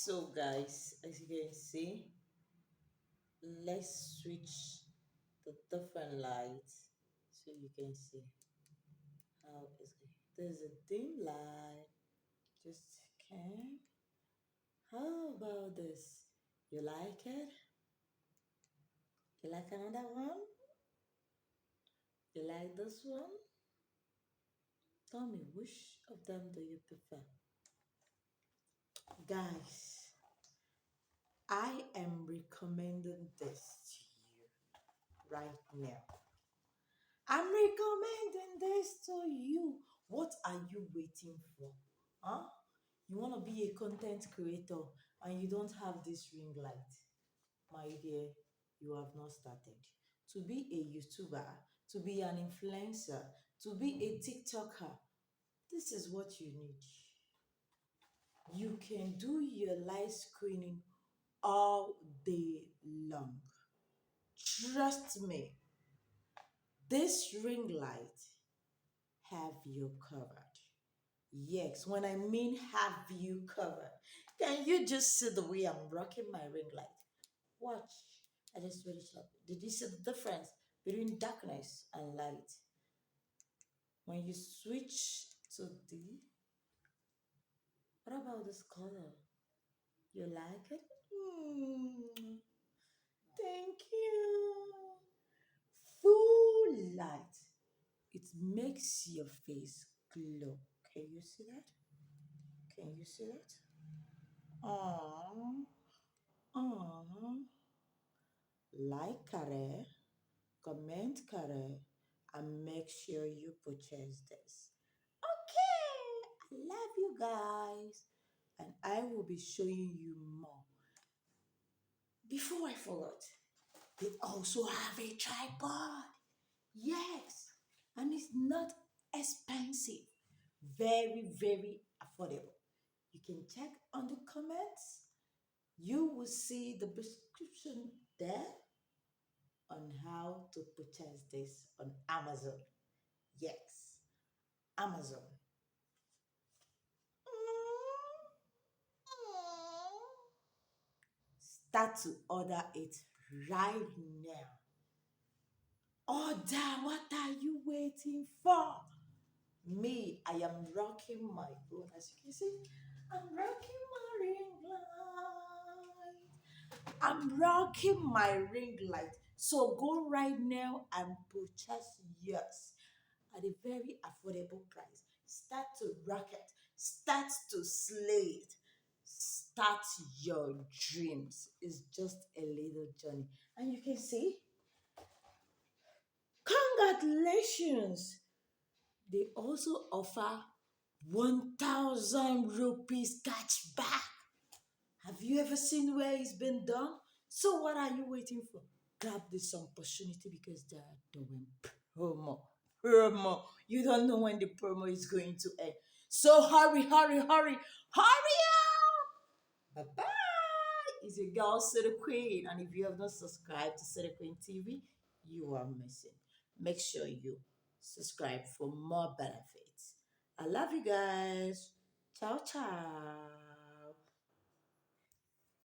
So guys, as you can see, let's switch the different lights so you can see how it's going. There's a dim light. Just okay. How about this? You like it? You like another one? You like this one? Tell me which of them do you prefer? Guys, I am recommending this to you right now. I'm recommending this to you. What are you waiting for? Huh? You want to be a content creator and you don't have this ring light. My dear, you have not started. To be a YouTuber, to be an influencer, to be a TikToker, this is what you need. You can do your live screening all day long. Trust me, this ring light have you covered. Yes, when I mean have you covered. Can you just see the way I'm rocking my ring light? Watch. I just switch it up. Did you see the difference between darkness and light? When you switch to the, what about this color? You like it? Thank you. Full light. It makes your face glow. Can you see that? Can you see that? Aww. Aww. Like care, comment care, and make sure you purchase this. Okay, I love you guys, and I will be showing you more. Before I forgot, they also have a tripod. Yes, and it's not expensive. Very, very affordable. You can check on the comments. You will see the description there on how to purchase this on Amazon. Yes, Amazon. Start to order it right now. Order, what are you waiting for? Me, I am rocking my phone. As you can see, I'm rocking my ring light. I'm rocking my ring light. So go right now and purchase yours at a very affordable price. Start to rock it. Start to slay it. Start your dreams. It's just a little journey. And you can see, congratulations. They also offer 1,000 rupees cashback. Have you ever seen where it's been done? So what are you waiting for? Grab this opportunity because they are doing promo. Promo. You don't know when the promo is going to end. So hurry, hurry, hurry, hurry up! Bye bye. It's your girl City Queen, and if you have not subscribed to City Queen TV, you are missing. Make sure you subscribe for more benefits. I love you guys. Ciao, ciao.